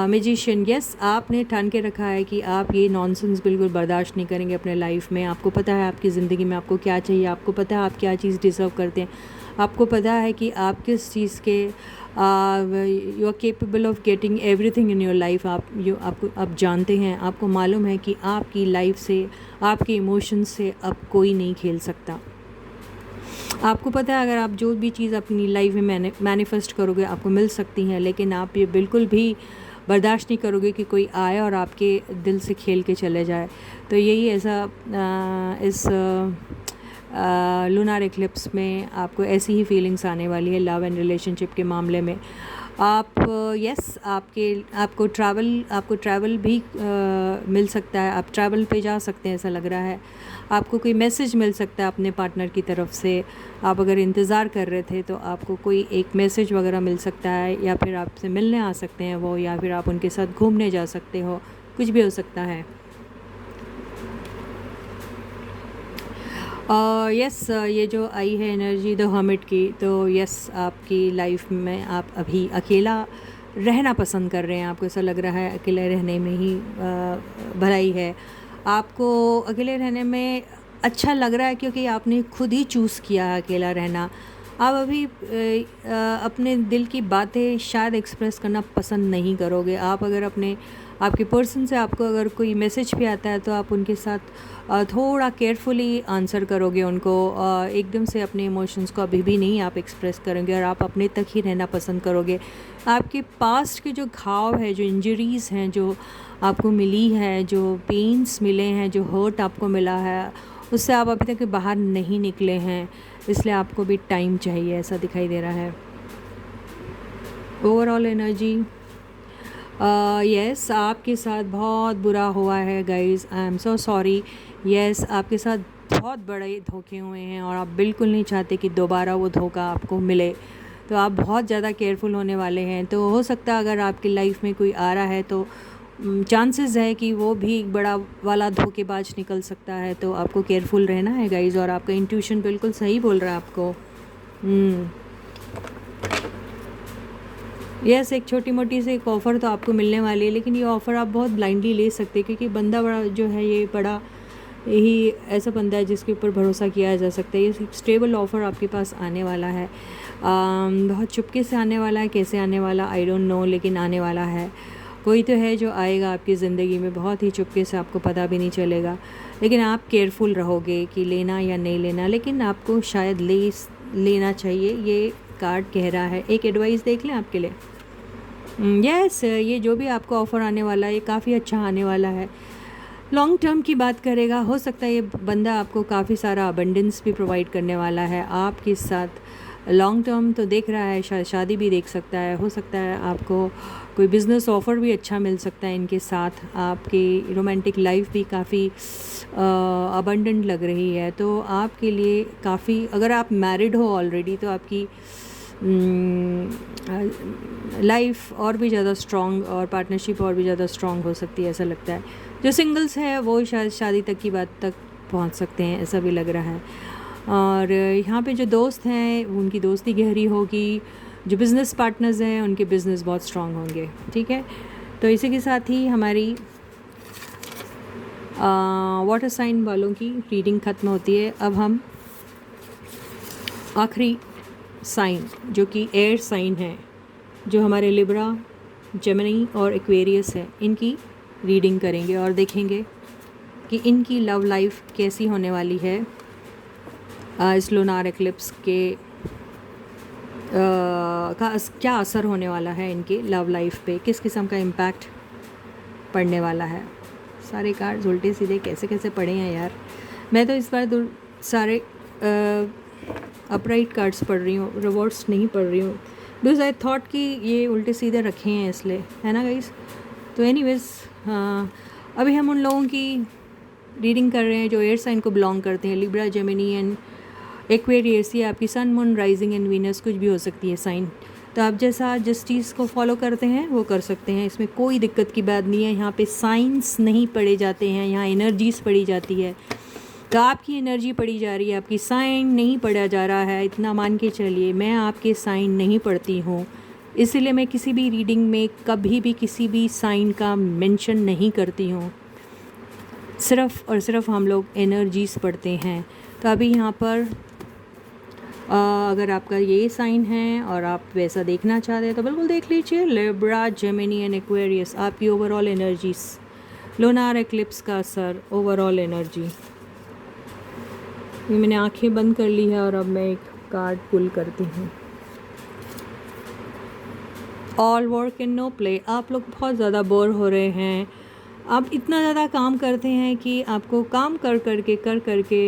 मैजिशियन, यस, आपने ठान के रखा है कि आप ये नॉनसेंस बिल्कुल बर्दाश्त नहीं करेंगे अपने लाइफ में। आपको पता है आपकी ज़िंदगी में आपको क्या चाहिए, आपको पता है आप क्या चीज़ डिज़र्व करते हैं, आपको पता है कि आप किस चीज़ के you are capable of getting everything in your life. आप जानते हैं, आपको मालूम है कि आपकी लाइफ से, आपके इमोशंस से अब कोई नहीं खेल सकता। आपको पता है अगर आप जो भी चीज़ अपनी लाइफ में मैनिफेस्ट करोगे आपको मिल सकती हैं, लेकिन आप ये बिल्कुल भी बर्दाश्त नहीं करोगे कि कोई आए और आपके दिल से खेल के चले जाए। तो यही ऐसा इस लूनार एक्लिप्स में आपको ऐसी ही फीलिंग्स आने वाली है लव एंड रिलेशनशिप के मामले में। आप यस, आपको ट्रैवल भी मिल सकता है, आप ट्रैवल पे जा सकते हैं ऐसा लग रहा है। आपको कोई मैसेज मिल सकता है अपने पार्टनर की तरफ से। आप अगर इंतज़ार कर रहे थे तो आपको कोई एक मैसेज वगैरह मिल सकता है, या फिर आपसे मिलने आ सकते हैं वो, या फिर आप उनके साथ घूमने जा सकते हो, कुछ भी हो सकता है। यस, ये जो आई है एनर्जी द हर्मिट की, तो यस, आपकी लाइफ में आप अभी अकेला रहना पसंद कर रहे हैं। आपको ऐसा लग रहा है अकेले रहने में ही भलाई है। आपको अकेले रहने में अच्छा लग रहा है क्योंकि आपने खुद ही चूज़ किया है अकेला रहना। आप अभी अपने दिल की बातें शायद एक्सप्रेस करना पसंद नहीं करोगे। आप अगर आपके पर्सन से आपको अगर कोई मैसेज भी आता है तो आप उनके साथ थोड़ा केयरफुली आंसर करोगे उनको। एकदम से अपने इमोशंस को अभी भी नहीं आप एक्सप्रेस करेंगे, और आप अपने तक ही रहना पसंद करोगे। आपके पास्ट के जो घाव है, जो इंजरीज़ हैं, जो आपको मिली है, जो पेन्स मिले हैं, जो हर्ट आपको मिला है, उससे आप अभी तक बाहर नहीं निकले हैं, इसलिए आपको भी टाइम चाहिए, ऐसा दिखाई दे रहा है। ओवरऑल एनर्जी, यस, आपके साथ बहुत बुरा हुआ है guys, I am so sorry. Yes, आपके साथ बहुत बड़े धोखे हुए हैं, और आप बिल्कुल नहीं चाहते कि दोबारा वो धोखा आपको मिले, तो आप बहुत ज़्यादा केयरफुल होने वाले हैं। तो हो सकता है अगर आपकी लाइफ में कोई आ रहा है तो चांसेस है कि वो भी एक बड़ा वाला धोखेबाज निकल सकता है, तो आपको केयरफुल रहना है गाइज़। और आपका इंट्यूशन बिल्कुल सही बोल रहा है आपको। यस, एक छोटी मोटी से एक ऑफ़र तो आपको मिलने वाली है, लेकिन ये ऑफ़र आप बहुत ब्लाइंडली ले सकते हैं, क्योंकि बंदा बड़ा जो है ये बड़ा यही ऐसा बंदा है जिसके ऊपर भरोसा किया जा सकता है। ये स्टेबल ऑफ़र आपके पास आने वाला है, बहुत चुपके से आने वाला है। कैसे आने वाला आई डोंट नो, लेकिन आने वाला है। कोई तो है जो आएगा आपकी ज़िंदगी में बहुत ही चुपके से, आपको पता भी नहीं चलेगा, लेकिन आप केयरफुल रहोगे कि लेना या नहीं लेना, लेकिन आपको शायद लेना चाहिए, ये कार्ड कह रहा है। एक एडवाइस देख लें आपके लिए। यस, ये जो भी आपको ऑफ़र आने वाला है ये काफ़ी अच्छा आने वाला है। लॉन्ग टर्म की बात करेगा, हो सकता है ये बंदा आपको काफ़ी सारा अबंडेंस भी प्रोवाइड करने वाला है आपके साथ। लॉन्ग टर्म तो देख रहा है, शायद शादी भी देख सकता है, हो सकता है आपको कोई बिज़नेस ऑफ़र भी अच्छा मिल सकता है इनके साथ। आपकी रोमांटिक लाइफ भी काफ़ी अबंडेंट लग रही है, तो आपके लिए काफ़ी, अगर आप मैरिड हो ऑलरेडी तो आपकी लाइफ और भी ज़्यादा स्ट्रॉन्ग और पार्टनरशिप और भी ज़्यादा स्ट्रॉन्ग हो सकती है, ऐसा लगता है। जो सिंगल्स है वो शायद शादी तक की बात तक पहुंच सकते हैं, ऐसा भी लग रहा है। और यहाँ पे जो दोस्त हैं उनकी दोस्ती गहरी होगी, जो बिज़नेस पार्टनर्स हैं उनके बिज़नेस बहुत स्ट्रॉन्ग होंगे, ठीक है। तो इसी के साथ ही हमारी वाटर साइन वालों की रीडिंग ख़त्म होती है। अब हम आखिरी साइन जो कि एयर साइन है, जो हमारे लिब्रा, जेमिनी और एक्वेरियस है, इनकी रीडिंग करेंगे और देखेंगे कि इनकी लव लाइफ कैसी होने वाली है इस लूनार एक्लिप्स के का क्या असर होने वाला है इनके लव लाइफ पे, किस किस्म का इम्पैक्ट पड़ने वाला है। सारे कार्ड्स उल्टे सीधे कैसे कैसे पड़े हैं यार। मैं तो इस बार सारे अपराइट कार्ड्स पढ़ रही हूँ, रिवर्स नहीं पढ़ रही हूँ, बिकॉज आई थॉट कि ये उल्टे सीधे रखे हैं इसलिए, है ना गाइस। तो एनीवेज, अभी हम उन लोगों की रीडिंग कर रहे हैं जो एयर साइन को बिलोंग करते हैं, लिब्रा, जेमिनी एंड एक्वेरियस। ये आपकी सन, मून, राइजिंग एंड वीनस कुछ भी हो सकती है साइन। तो आप जैसा जिस चीज़ को फॉलो करते हैं वो कर सकते हैं, इसमें कोई दिक्कत की बात नहीं है। यहाँ पे साइंस नहीं पढ़े जाते हैं, यहाँ एनर्जीज पढ़ी जाती है। तो आपकी एनर्जी पढ़ी जा रही है, आपकी साइन नहीं पढ़ा जा रहा है, इतना मान के चलिए। मैं आपके साइन नहीं पढ़ती हूँ, इसलिए मैं किसी भी रीडिंग में कभी भी किसी भी साइन का मेंशन नहीं करती हूँ। सिर्फ़ और सिर्फ हम लोग एनर्जीज पढ़ते हैं। तो अभी यहाँ पर अगर आपका ये साइन है और आप वैसा देखना चाहते हैं तो बिल्कुल देख लीजिए। लिब्रा, जेमिनी एंड एक्वेरियस, आपकी ओवरऑल एनर्जीज, लूनार एक्लिप्स का असर, ओवरऑल एनर्जी। ये मैंने आंखें बंद कर ली है और अब मैं एक कार्ड पुल करती हूँ। All work and no play. आप लोग बहुत ज़्यादा बोर हो रहे हैं, आप इतना ज़्यादा काम करते हैं कि आपको काम कर करके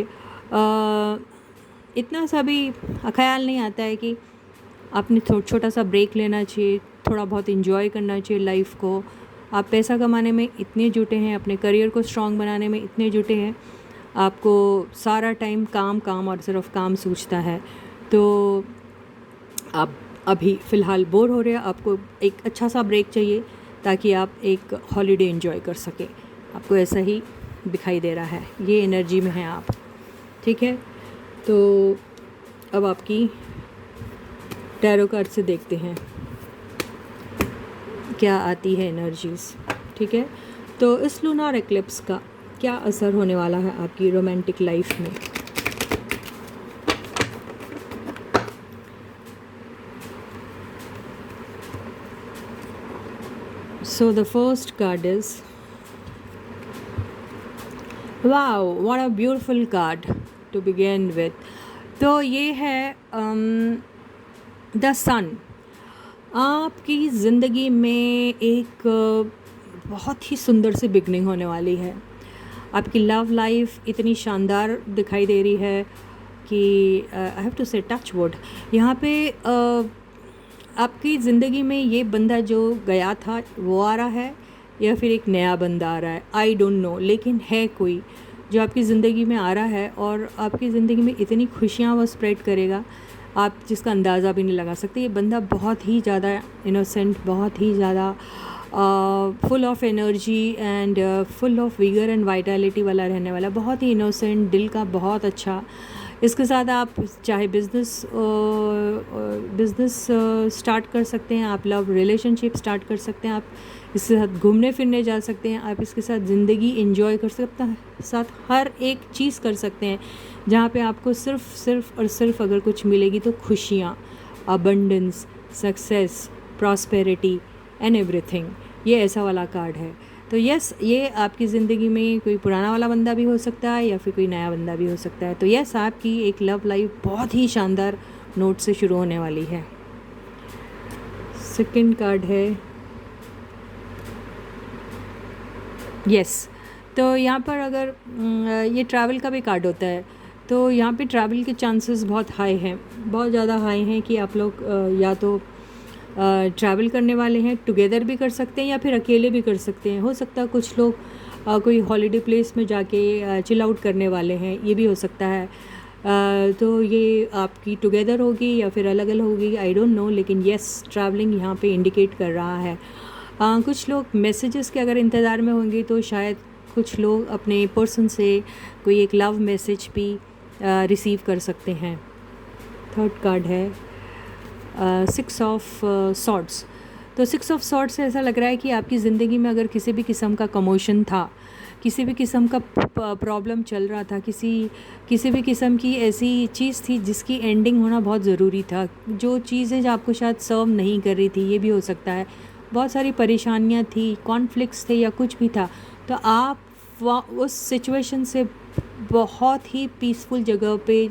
इतना सा भी ख्याल नहीं आता है कि आपने छोटा सा ब्रेक लेना चाहिए, थोड़ा बहुत इन्जॉय करना चाहिए लाइफ को। आप पैसा कमाने में इतने जुटे हैं, अपने करियर को स्ट्रॉन्ग बनाने में इतने जुटे हैं, आपको सारा टाइम काम काम और सिर्फ काम सूझता है। तो आप अभी फ़िलहाल बोर हो रहे हैं, आपको एक अच्छा सा ब्रेक चाहिए ताकि आप एक हॉलीडे एंजॉय कर सकें। आपको ऐसा ही दिखाई दे रहा है, ये एनर्जी में हैं आप, ठीक है। तो अब आपकी टैरो कार्ड से देखते हैं क्या आती है एनर्जीज़, ठीक है। तो इस लूनार एक्लिप्स का क्या असर होने वाला है आपकी रोमांटिक लाइफ में। So the first card is, wow what a beautiful card to begin with. तो ये है द सन। आपकी ज़िंदगी में एक बहुत ही सुंदर सी बिगनिंग होने वाली है। आपकी लव लाइफ इतनी शानदार दिखाई दे रही है कि आई हैव टू से टच वुड। यहाँ पे आपकी ज़िंदगी में ये बंदा जो गया था वो आ रहा है या फिर एक नया बंदा आ रहा है, आई डोंट नो, लेकिन है कोई जो आपकी ज़िंदगी में आ रहा है और आपकी ज़िंदगी में इतनी खुशियाँ वो स्प्रेड करेगा आप जिसका अंदाज़ा भी नहीं लगा सकते। ये बंदा बहुत ही ज़्यादा इनोसेंट, बहुत ही ज़्यादा full of energy and full of vigour and Vitality वाला रहने वाला, बहुत ही इनोसेंट, दिल का बहुत अच्छा। इसके साथ आप चाहे बिज़नेस स्टार्ट कर सकते हैं, आप लव रिलेशनशिप स्टार्ट कर सकते हैं, आप इसके साथ घूमने फिरने जा सकते हैं, आप इसके साथ ज़िंदगी एंजॉय कर सकते हैं, साथ हर एक चीज़ कर सकते हैं जहाँ पे आपको सिर्फ और सिर्फ अगर कुछ मिलेगी तो खुशियाँ, abundance, success, prosperity and everything. ये ऐसा वाला कार्ड है। तो यस, ये आपकी ज़िंदगी में कोई पुराना वाला बंदा भी हो सकता है या फिर कोई नया बंदा भी हो सकता है। तो यस, आपकी एक लव लाइफ बहुत ही शानदार नोट से शुरू होने वाली है। सेकंड कार्ड है यस। तो तो यहाँ पर अगर ये ट्रैवल का भी कार्ड होता है, तो यहाँ पे ट्रैवल के चांसेस बहुत हाई हैं, बहुत ज़्यादा हाई हैं कि आप लोग या तो ट्रैवल करने वाले हैं, टुगेदर भी कर सकते हैं या फिर अकेले भी कर सकते हैं। हो सकता है कुछ लोग कोई हॉलीडे प्लेस में जाके चिल आउट करने वाले हैं, ये भी हो सकता है। तो ये आपकी टुगेदर होगी या फिर अलग अलग होगी, आई डोंट नो, लेकिन येस ट्रैवलिंग यहाँ पे इंडिकेट कर रहा है। कुछ लोग मैसेजेस के अगर इंतज़ार में होंगे तो शायद कुछ लोग अपने पर्सन से कोई एक लव मैसेज भी रिसीव कर सकते हैं। थर्ड कार्ड है 6 ऑफ सॉर्ड्स। तो 6 ऑफ सॉर्ड्स से ऐसा लग रहा है कि आपकी ज़िंदगी में अगर किसी भी किस्म का कमोशन था, किसी भी किस्म का प्रॉब्लम चल रहा था, किसी भी किस्म की ऐसी चीज़ थी जिसकी एंडिंग होना बहुत ज़रूरी था, जो चीज़ें जो आपको शायद सर्व नहीं कर रही थी, ये भी हो सकता है। बहुत सारी परेशानियां थी, कॉन्फ्लिक्ट्स थे या कुछ भी था, तो आप उस सिचुएशन से बहुत ही पीसफुल जगह पे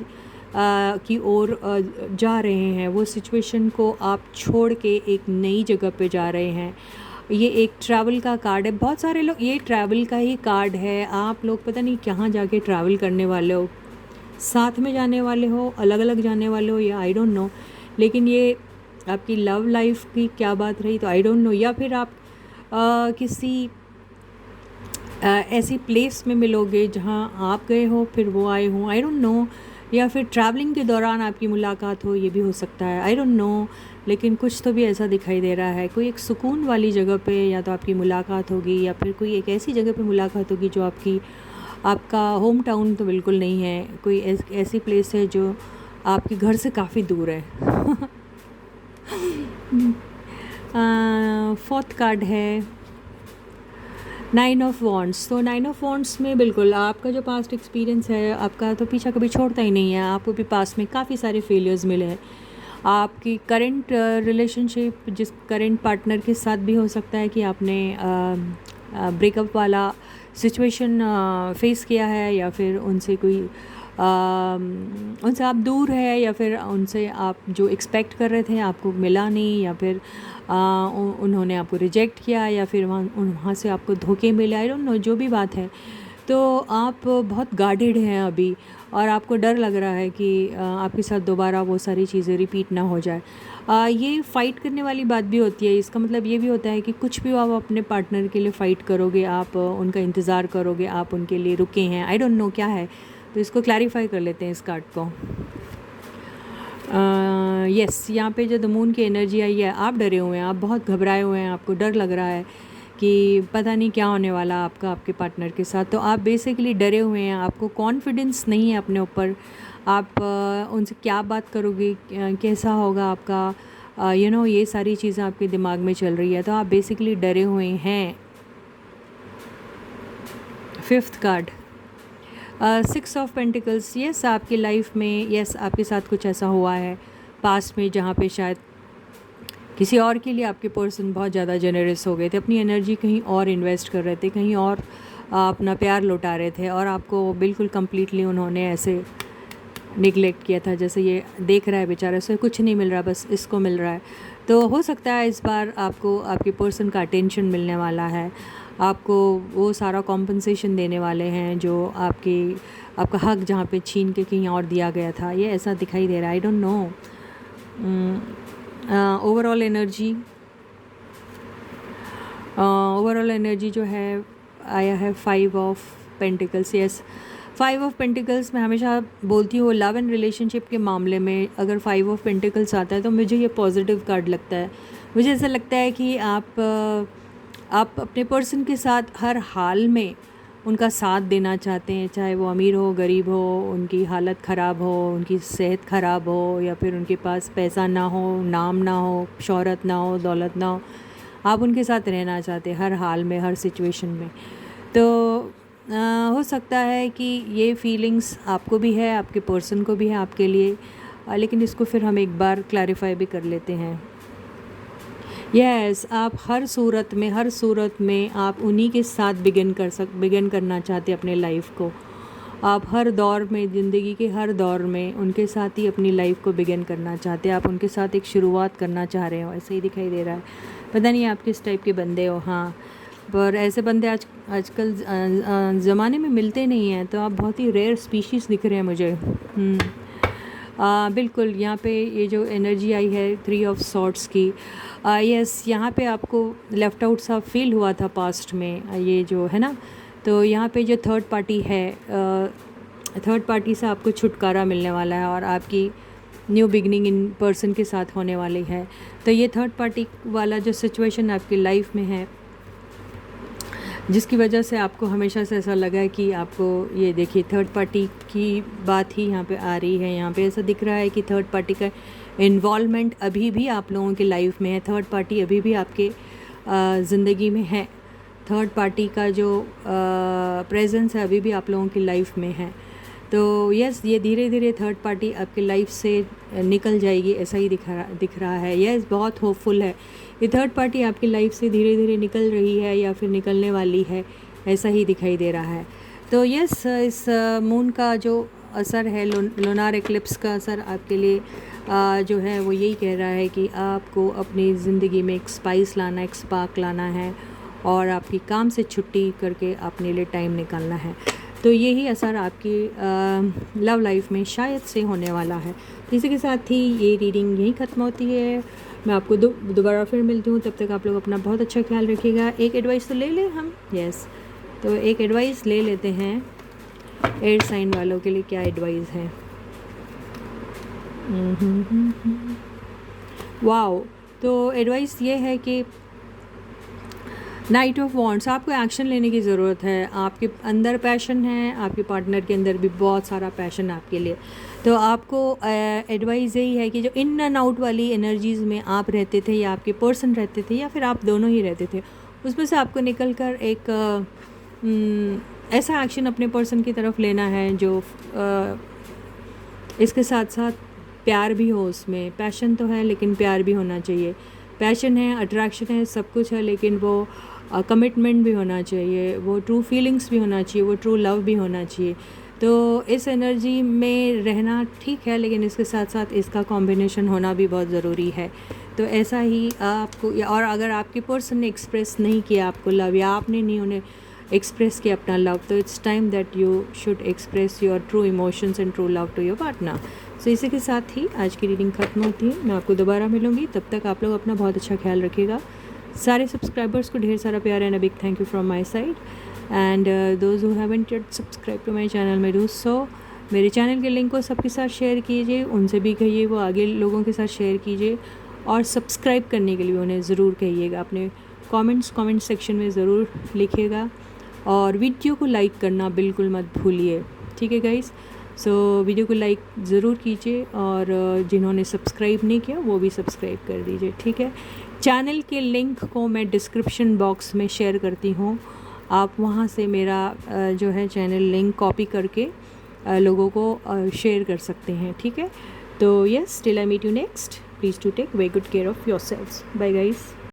की ओर जा रहे हैं। वो सिचुएशन को आप छोड़ के एक नई जगह पे जा रहे हैं। ये एक ट्रैवल का कार्ड है। बहुत सारे लोग, ये ट्रैवल का ही कार्ड है। आप लोग पता नहीं कहाँ जाके ट्रैवल करने वाले हो, साथ में जाने वाले हो, अलग अलग जाने वाले हो, या आई डोंट नो, लेकिन ये आपकी लव लाइफ की क्या बात रही तो आई डोंट नो, या फिर आप किसी ऐसी प्लेस में मिलोगे जहाँ आप गए हो फिर वो आए हों, आई डोंट नो, या फिर ट्रैवलिंग के दौरान आपकी मुलाकात हो, ये भी हो सकता है, आई डोंट नो, लेकिन कुछ तो भी ऐसा दिखाई दे रहा है। कोई एक सुकून वाली जगह पे या तो आपकी मुलाकात होगी या फिर कोई एक ऐसी जगह पे मुलाकात होगी जो आपका होम टाउन तो बिल्कुल नहीं है, कोई ऐसी प्लेस है जो आपके घर से काफ़ी दूर है। फोर्थ कार्ड है 9 ऑफ वॉन्ड्स। तो 9 ऑफ वॉन्ड्स में बिल्कुल आपका जो पास्ट एक्सपीरियंस है, आपका तो पीछा कभी छोड़ता ही नहीं है। आपको भी पास्ट में काफ़ी सारे फेलियर्स मिले हैं। आपकी करंट रिलेशनशिप जिस करंट पार्टनर के साथ भी हो सकता है कि आपने ब्रेकअप वाला सिचुएशन फेस किया है, या फिर उनसे उनसे आप दूर है, या फिर उनसे आप जो एक्सपेक्ट कर रहे थे आपको मिला नहीं, या फिर उन्होंने आपको रिजेक्ट किया, या फिर वहाँ से आपको धोखे मिले, आई डोंट नो, जो भी बात है। तो आप बहुत गार्डेड हैं अभी, और आपको डर लग रहा है कि आपके साथ दोबारा वो सारी चीज़ें रिपीट ना हो जाए। ये फ़ाइट करने वाली बात भी होती है। इसका मतलब ये भी होता है कि कुछ भी आप अपने पार्टनर के लिए फ़ाइट करोगे, आप उनका इंतज़ार करोगे, आप उनके लिए रुके हैं, आई डोंट नो क्या है। तो इसको क्लैरिफाई कर लेते हैं इस कार्ड को। यस, यहाँ पे जो द मून की एनर्जी आई है, आप डरे हुए हैं, आप बहुत घबराए हुए हैं, आपको डर लग रहा है कि पता नहीं क्या होने वाला आपके पार्टनर के साथ। तो आप बेसिकली डरे हुए हैं, आपको कॉन्फिडेंस नहीं है अपने ऊपर। आप उनसे क्या बात करोगे, कैसा होगा आपका, ये सारी चीज़ें आपके दिमाग में चल रही है, तो आप बेसिकली डरे हुए हैं। Fifth card 6 of pentacles. Yes, आपकी लाइफ में आपके साथ कुछ ऐसा हुआ है पास्ट में जहाँ पे शायद किसी और के लिए आपके पर्सन बहुत ज़्यादा जेनरस हो गए थे, अपनी एनर्जी कहीं और इन्वेस्ट कर रहे थे, कहीं और अपना प्यार लौटा रहे थे, और आपको बिल्कुल कम्प्लीटली उन्होंने ऐसे निगलेक्ट किया था, जैसे ये देख रहा है बेचारा, इसे कुछ नहीं मिल रहा, बस इसको मिल रहा है। तो हो सकता है इस बार आपको आपके पर्सन का अटेंशन मिलने वाला है, आपको वो सारा कॉम्पनसेशन देने वाले हैं जो आपका हक जहाँ पे छीन के कहीं और दिया गया था, ये ऐसा दिखाई दे रहा है, I don't know. Overall energy जो है आया है 5 of pentacles. Yes, 5 of pentacles मैं हमेशा बोलती हूँ लव एंड रिलेशनशिप के मामले में अगर 5 ऑफ पेंटिकल्स आता है तो मुझे ये पॉजिटिव कार्ड लगता है। मुझे ऐसा लगता है कि आप अपने पर्सन के साथ हर हाल में उनका साथ देना चाहते हैं, चाहे वो अमीर हो, गरीब हो, उनकी हालत ख़राब हो, उनकी सेहत ख़राब हो, या फिर उनके पास पैसा ना हो, नाम ना हो, शोहरत ना हो, दौलत ना हो, आप उनके साथ रहना चाहते हैं हर हाल में, हर सिचुएशन में। तो हो सकता है कि ये फीलिंग्स आपको भी है, आपके पर्सन को भी है आपके लिए, लेकिन इसको फिर हम एक बार क्लैरिफाई भी कर लेते हैं। यस, आप हर सूरत में आप उन्हीं के साथ बिगिन करना चाहते हैं अपने लाइफ को। आप हर दौर में, ज़िंदगी के हर दौर में उनके साथ ही अपनी लाइफ को बिगिन करना चाहते हैं, आप उनके साथ एक शुरुआत करना चाह रहे हो, ऐसे ही दिखाई दे रहा है। पता नहीं आप किस टाइप के बंदे हो। हाँ, पर ऐसे बंदे आजकल ज़माने में मिलते नहीं हैं, तो आप बहुत ही रेयर स्पीशीज़ दिख रहे हैं मुझे। बिल्कुल यहाँ पे ये जो एनर्जी आई है 3 ऑफ सॉर्ड्स की, यस यहाँ पे आपको लेफ़्ट आउट सा फील हुआ था पास्ट में, ये जो है ना। तो यहाँ पे जो थर्ड पार्टी है, थर्ड पार्टी से आपको छुटकारा मिलने वाला है और आपकी न्यू बिगनिंग इन पर्सन के साथ होने वाली है। तो ये थर्ड पार्टी वाला जो सिचुएशन आपकी लाइफ में है, जिसकी वजह से आपको हमेशा से ऐसा लगा है कि आपको, ये देखिए थर्ड पार्टी की बात ही यहाँ पे आ रही है। यहाँ पे ऐसा दिख रहा है कि थर्ड पार्टी का इन्वॉल्वमेंट अभी भी आप लोगों की लाइफ में है। थर्ड पार्टी अभी भी आपके ज़िंदगी में है। थर्ड पार्टी का जो प्रेजेंस है अभी भी आप लोगों की लाइफ में है। तो यस, ये धीरे धीरे थर्ड पार्टी आपकी लाइफ से निकल जाएगी, ऐसा ही दिख रहा है। यस, बहुत होपफुल है। ये थर्ड पार्टी आपकी लाइफ से धीरे धीरे निकल रही है या फिर निकलने वाली है, ऐसा ही दिखाई दे रहा है। तो यस, इस मून का जो असर है, लूनार एक्लिप्स का असर आपके लिए जो है वो यही कह रहा है कि आपको अपनी ज़िंदगी में एक स्पाइस लाना, एक स्पार्क लाना है और आपकी काम से छुट्टी करके अपने लिए टाइम निकालना है। तो यही असर आपकी लव लाइफ में शायद से होने वाला है। इसी के साथ ही ये रीडिंग यहीं ख़त्म होती है। मैं आपको दोबारा फिर मिलती हूँ, तब तक आप लोग अपना बहुत अच्छा ख्याल रखिएगा। एक एडवाइस तो ले लें हम, यस, तो एक एडवाइस ले लेते हैं। एयर साइन वालों के लिए क्या एडवाइस है? वाओ, तो एडवाइस ये है कि नाइट ऑफ वॉन्ड्स, आपको एक्शन लेने की ज़रूरत है। आपके अंदर पैशन है, आपके पार्टनर के अंदर भी बहुत सारा पैशन है आपके लिए। तो आपको एडवाइस यही है कि जो इन एंड आउट वाली एनर्जीज़ में आप रहते थे या आपके पर्सन रहते थे या फिर आप दोनों ही रहते थे, उसमें से आपको निकल कर एक ऐसा एक्शन अपने पर्सन की तरफ लेना है जो इसके साथ साथ प्यार भी हो। उसमें पैशन तो है लेकिन प्यार भी होना चाहिए। पैशन है, अट्रैक्शन है, सब कुछ है, लेकिन वो कमिटमेंट भी होना चाहिए, वो ट्रू फीलिंग्स भी होना चाहिए, वो ट्रू लव भी होना चाहिए। तो इस एनर्जी में रहना ठीक है, लेकिन इसके साथ साथ इसका कॉम्बिनेशन होना भी बहुत ज़रूरी है। तो ऐसा ही आपको, और अगर आपके पर्सन ने एक्सप्रेस नहीं किया आपको लव, या आपने नहीं उन्हें एक्सप्रेस किया अपना लव, तो it's time that you should express your true emotions and true love to your partner. So इसी के साथ ही आज की रीडिंग खत्म होती है। मैं आपको दोबारा मिलूँगी, तब तक आप लोग अपना बहुत अच्छा ख्याल रखिएगा। सारे सब्सक्राइबर्स को ढेर सारा प्यार and a big thank you from my side, and those who haven't yet subscribe to my channel में डू सो। मेरे चैनल के लिंक को सबके साथ शेयर कीजिए, उनसे भी कहिए वो आगे लोगों के साथ शेयर कीजिए, और सब्सक्राइब करने के लिए उन्हें ज़रूर कहिएगा। अपने कमेंट सेक्शन में ज़रूर लिखिएगा, और वीडियो को लाइक करना बिल्कुल मत भूलिए, ठीक है गाइस। सो वीडियो को लाइक ज़रूर कीजिए, और जिन्होंने सब्सक्राइब नहीं किया वो भी सब्सक्राइब कर दीजिए, ठीक है। चैनल के लिंक को मैं डिस्क्रिप्शन बॉक्स में शेयर करती हूँ, आप वहाँ से मेरा जो है चैनल लिंक कॉपी करके लोगों को शेयर कर सकते हैं, ठीक है। तो yes, till I meet you next, please to take very good care of yourselves. Bye guys.